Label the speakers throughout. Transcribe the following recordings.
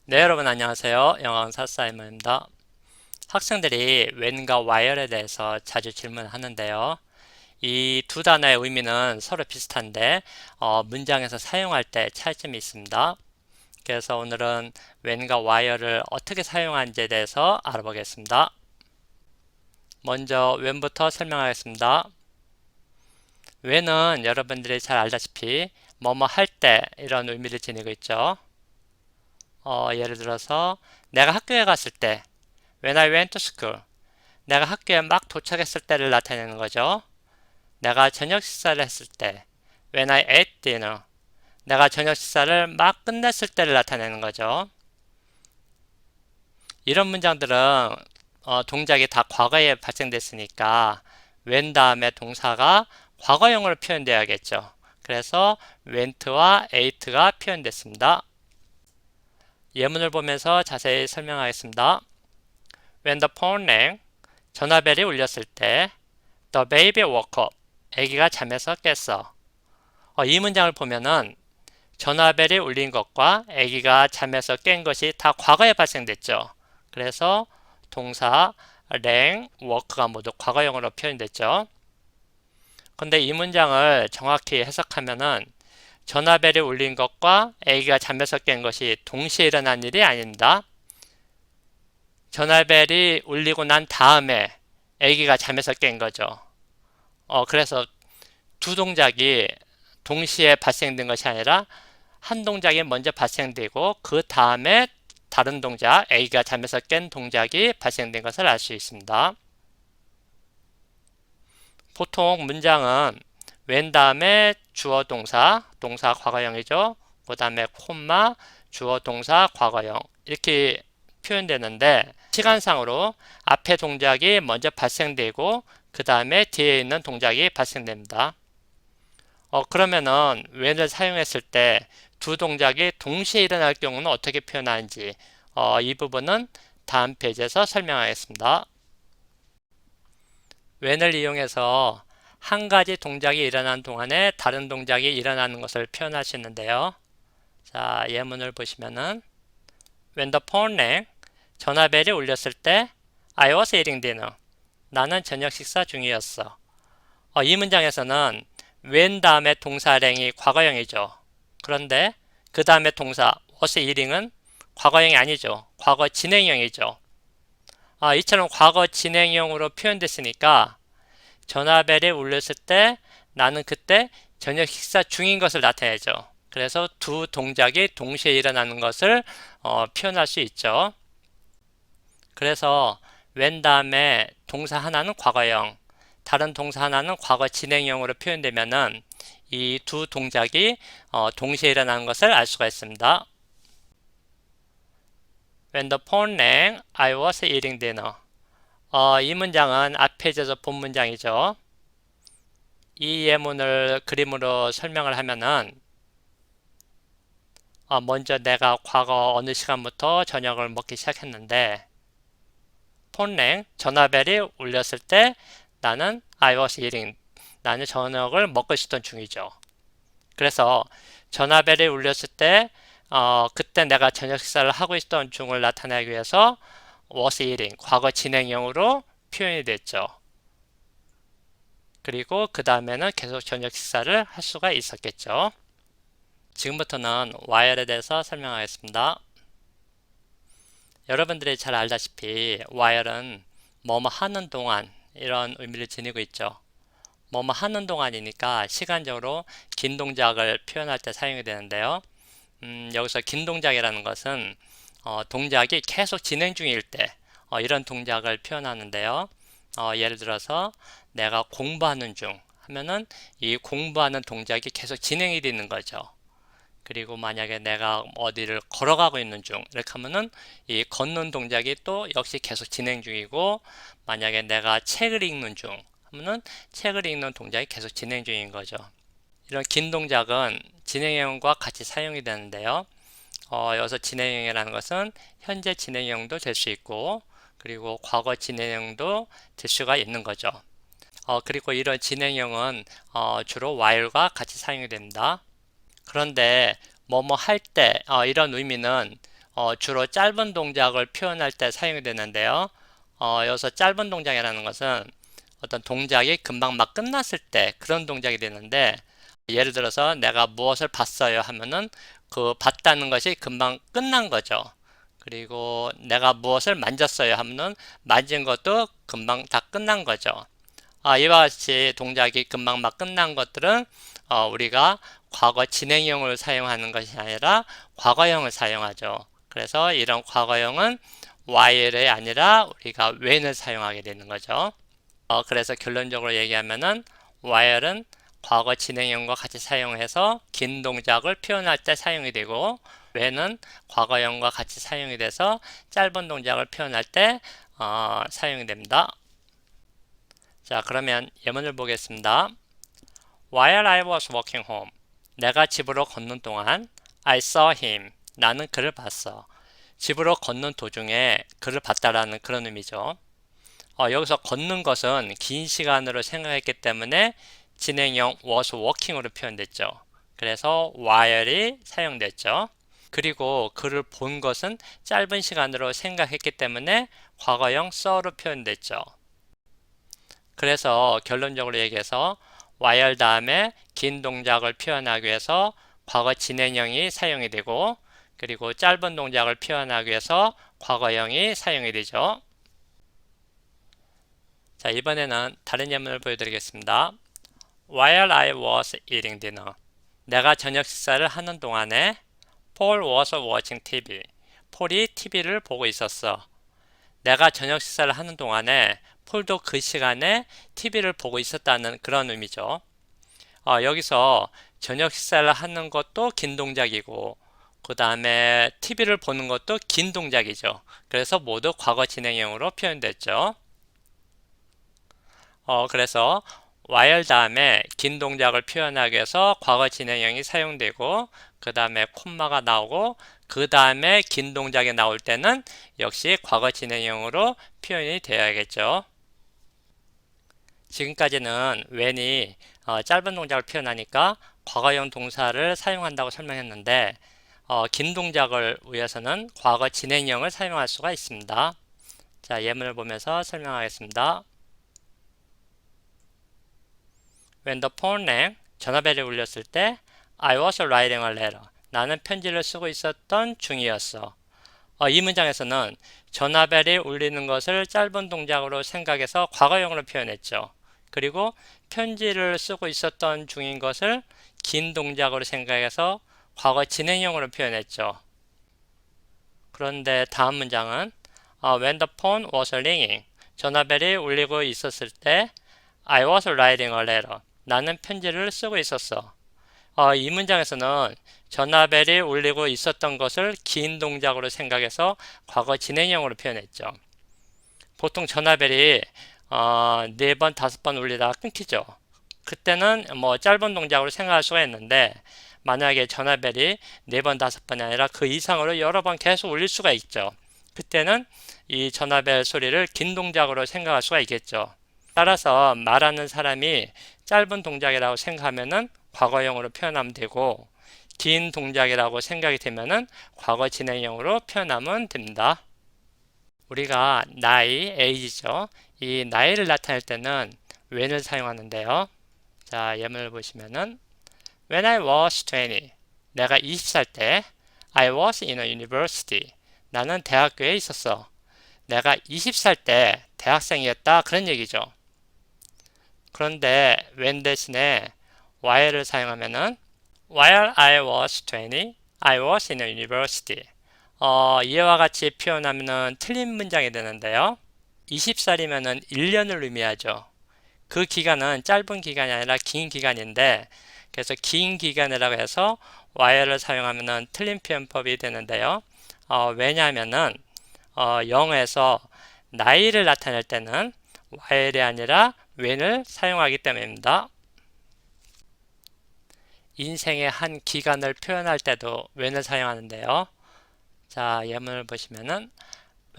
Speaker 1: 네, 여러분 안녕하세요. 영어 강사 사이먼입니다. 학생들이 when과 where에 대해서 자주 질문하는데요. 이 두 단어의 의미는 서로 비슷한데 문장에서 사용할 때 차이점이 있습니다. 그래서 오늘은 when과 where를 어떻게 사용하는지에 대해서 알아보겠습니다. 먼저 when부터 설명하겠습니다. when은 여러분들이 잘 알다시피 뭐뭐 할 때 이런 의미를 지니고 있죠. 예를 들어서 내가 학교에 갔을 때 When I went to school. 내가 학교에 막 도착했을 때를 나타내는 거죠. 내가 저녁 식사를 했을 때 When I ate dinner. 내가 저녁 식사를 막 끝냈을 때를 나타내는 거죠. 이런 문장들은 동작이 다 과거에 발생됐으니까 when 다음에 동사가 과거형으로 표현되어야겠죠. 그래서 went와 ate가 표현됐습니다. 예문을 보면서 자세히 설명하겠습니다. When the phone rang, 전화벨이 울렸을 때 The baby woke up. 아기가 잠에서 깼어. 이 문장을 보면은 전화벨이 울린 것과 아기가 잠에서 깬 것이 다 과거에 발생됐죠. 그래서 동사 rang, woke가 모두 과거형으로 표현됐죠. 근데 이 문장을 정확히 해석하면은 전화벨이 울린 것과 아기가 잠에서 깬 것이 동시에 일어난 일이 아닙니다. 전화벨이 울리고 난 다음에 아기가 잠에서 깬 거죠. 그래서 두 동작이 동시에 발생된 것이 아니라 한 동작이 먼저 발생되고 그 다음에 다른 동작, A가 잠에서 깬 동작이 발생된 것을 알 수 있습니다. 보통 문장은 when 다음에 주어 동사, 동사 과거형이죠. 그 다음에 콤마, 주어 동사 과거형 이렇게 표현되는데 시간상으로 앞에 동작이 먼저 발생되고 그 다음에 뒤에 있는 동작이 발생됩니다. 그러면은 when을 사용했을 때 두 동작이 동시에 일어날 경우는 어떻게 표현하는지 이 부분은 다음 페이지에서 설명하겠습니다. when을 이용해서 한 가지 동작이 일어난 동안에 다른 동작이 일어나는 것을 표현할 수 있는데요. 자, 예문을 보시면은 When the phone rang, 전화벨이 울렸을 때 I was eating dinner. 나는 저녁 식사 중이었어. 이 문장에서는 when 다음에 동사 랭이 과거형이죠. 그런데 그 다음에 동사 was eating은 과거형이 아니죠. 과거 진행형이죠. 이처럼 과거 진행형으로 표현됐으니까 전화벨이 울렸을 때 나는 그때 저녁 식사 중인 것을 나타내죠. 그래서 두 동작이 동시에 일어나는 것을 표현할 수 있죠. 그래서 when 다음에 동사 하나는 과거형, 다른 동사 하나는 과거 진행형으로 표현되면은 이 두 동작이 동시에 일어나는 것을 알 수가 있습니다. When the phone rang, I was eating dinner. 이 문장은 앞 페이지에서 본 문장이죠. 이 예문을 그림으로 설명을 하면은 먼저 내가 과거 어느 시간부터 저녁을 먹기 시작했는데 폰랭 전화벨이 울렸을 때 나는 I was eating. 나는 저녁을 먹고 있었던 중이죠. 그래서 전화벨이 울렸을 때 그때 내가 저녁 식사를 하고 있었던 중을 나타내기 위해서 was eating 과거 진행형으로 표현이 됐죠. 그리고 그 다음에는 계속 저녁 식사를 할 수가 있었겠죠. 지금부터는 while에 대해서 설명하겠습니다. 여러분들이 잘 알다시피 while은 뭐뭐 하는 동안 이런 의미를 지니고 있죠. 뭐뭐 하는 동안이니까 시간적으로 긴 동작을 표현할 때 사용이 되는데요. 여기서 긴 동작이라는 것은 동작이 계속 진행 중일 때 이런 동작을 표현하는데요. 예를 들어서 내가 공부하는 중 하면은 이 공부하는 동작이 계속 진행이 되는 거죠. 그리고 만약에 내가 어디를 걸어가고 있는 중 이렇게 하면은 이 걷는 동작이 또 역시 계속 진행 중이고 만약에 내가 책을 읽는 중 하면은 책을 읽는 동작이 계속 진행 중인 거죠. 이런 긴 동작은 진행형과 같이 사용이 되는데요. 여기서 진행형이라는 것은 현재 진행형도 될 수 있고 그리고 과거 진행형도 될 수가 있는 거죠. 그리고 이런 진행형은 주로 while과 같이 사용이 됩니다. 그런데 뭐뭐 할 때 이런 의미는 주로 짧은 동작을 표현할 때 사용이 되는데요. 여기서 짧은 동작이라는 것은 어떤 동작이 금방 막 끝났을 때 그런 동작이 되는데, 예를 들어서 내가 무엇을 봤어요 하면은 그 봤다는 것이 금방 끝난 거죠. 그리고 내가 무엇을 만졌어요 하면은 만진 것도 금방 다 끝난 거죠. 이와 같이 동작이 금방 막 끝난 것들은 우리가 과거 진행형을 사용하는 것이 아니라 과거형을 사용하죠. 그래서 이런 과거형은 while이 아니라 우리가 when을 사용하게 되는 거죠. 그래서 결론적으로 얘기하면은 while은 과거 진행형과 같이 사용해서 긴 동작을 표현할 때 사용이 되고, when은 과거형과 같이 사용이 돼서 짧은 동작을 표현할 때 사용이 됩니다. 자, 그러면 예문을 보겠습니다. While I was walking home, 내가 집으로 걷는 동안 I saw him, 나는 그를 봤어. 집으로 걷는 도중에 그를 봤다라는 그런 의미죠. 여기서 걷는 것은 긴 시간으로 생각했기 때문에 진행형 was walking으로 표현됐죠. 그래서 while이 사용됐죠. 그리고 그를 본 것은 짧은 시간으로 생각했기 때문에 과거형 saw로 표현됐죠. 그래서 결론적으로 얘기해서 while 다음에 긴 동작을 표현하기 위해서 과거 진행형이 사용이 되고, 그리고 짧은 동작을 표현하기 위해서 과거형이 사용이 되죠. 자, 이번에는 다른 예문을 보여드리겠습니다. While I was eating dinner, 내가 저녁 식사를 하는 동안에 Paul was watching TV, 폴이 TV를 보고 있었어. 내가 저녁 식사를 하는 동안에 폴도 그 시간에 TV를 보고 있었다는 그런 의미죠. 여기서 저녁 식사를 하는 것도 긴 동작이고, 그 다음에 TV를 보는 것도 긴 동작이죠. 그래서 모두 과거 진행형으로 표현됐죠. 그래서 while 다음에 긴 동작을 표현하기 위해서 과거 진행형이 사용되고, 그 다음에 콤마가 나오고, 그 다음에 긴 동작이 나올 때는 역시 과거 진행형으로 표현이 되어야겠죠. 지금까지는 when이 짧은 동작을 표현하니까 과거형 동사를 사용한다고 설명했는데, 긴 동작을 위해서는 과거 진행형을 사용할 수가 있습니다. 자, 예문을 보면서 설명하겠습니다. When the phone rang, 전화벨이 울렸을 때 I was writing a letter. 나는 편지를 쓰고 있었던 중이었어. 이 문장에서는 전화벨이 울리는 것을 짧은 동작으로 생각해서 과거형으로 표현했죠. 그리고 편지를 쓰고 있었던 중인 것을 긴 동작으로 생각해서 과거 진행형으로 표현했죠. 그런데 다음 문장은 When the phone was ringing, 전화벨이 울리고 있었을 때 I was writing a letter. 나는 편지를 쓰고 있었어. 이 문장에서는 전화벨이 울리고 있었던 것을 긴 동작으로 생각해서 과거 진행형으로 표현했죠. 보통 전화벨이 4번, 5번 울리다가 끊기죠. 그때는 뭐 짧은 동작으로 생각할 수가 있는데, 만약에 전화벨이 4번, 5번이 아니라 그 이상으로 여러 번 계속 울릴 수가 있죠. 그때는 이 전화벨 소리를 긴 동작으로 생각할 수가 있겠죠. 따라서 말하는 사람이 짧은 동작이라고 생각하면은 과거형으로 표현하면 되고, 긴 동작이라고 생각이 되면은 과거 진행형으로 표현하면 됩니다. 우리가 나이, age죠. 이 나이를 나타낼 때는 when을 사용하는데요. 자, 예문을 보시면은 When I was 20, 내가 20살 때 I was in a university, 나는 대학교에 있었어. 내가 20살 때 대학생이었다, 그런 얘기죠. 그런데 when 대신에 while을 사용하면은 While I was 20, I was in a university. 이와 같이 표현하면은 틀린 문장이 되는데요. 20살이면은 1년을 의미하죠. 그 기간은 짧은 기간이 아니라 긴 기간인데, 그래서 긴 기간이라고 해서 while을 사용하면은 틀린 표현법이 되는데요. 왜냐하면은 영어에서 나이를 나타낼 때는 while이 아니라 when을 사용하기 때문입니다. 인생의 한 기간을 표현할 때도 when을 사용하는데요. 자, 예문을 보시면은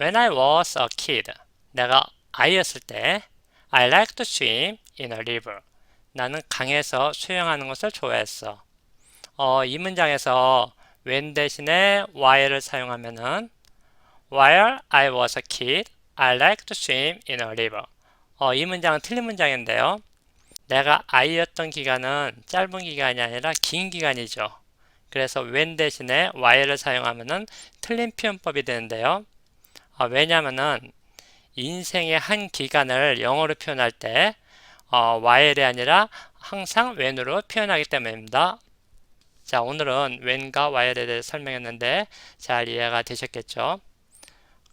Speaker 1: When I was a kid, 내가 아이였을 때 I liked to swim in a river. 나는 강에서 수영하는 것을 좋아했어. 이 문장에서 when 대신에 while을 사용하면은 While I was a kid, I liked to swim in a river. 이 문장은 틀린 문장인데요. 내가 아이였던 기간은 짧은 기간이 아니라 긴 기간이죠. 그래서 when 대신에 while을 사용하면은 틀린 표현법이 되는데요. 왜냐면은 인생의 한 기간을 영어로 표현할 때 while이 아니라 항상 when으로 표현하기 때문입니다. 자, 오늘은 when과 while에 대해 설명했는데 잘 이해가 되셨겠죠?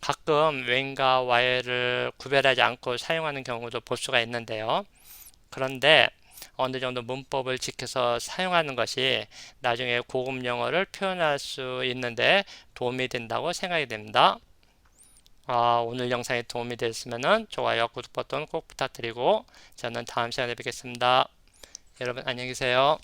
Speaker 1: 가끔 when과 while을 구별하지 않고 사용하는 경우도 볼 수가 있는데요. 그런데 어느 정도 문법을 지켜서 사용하는 것이 나중에 고급 영어를 표현할 수 있는데 도움이 된다고 생각이 됩니다. 오늘 영상이 도움이 됐으면 좋아요, 구독 버튼 꼭 부탁드리고 저는 다음 시간에 뵙겠습니다. 여러분 안녕히 계세요.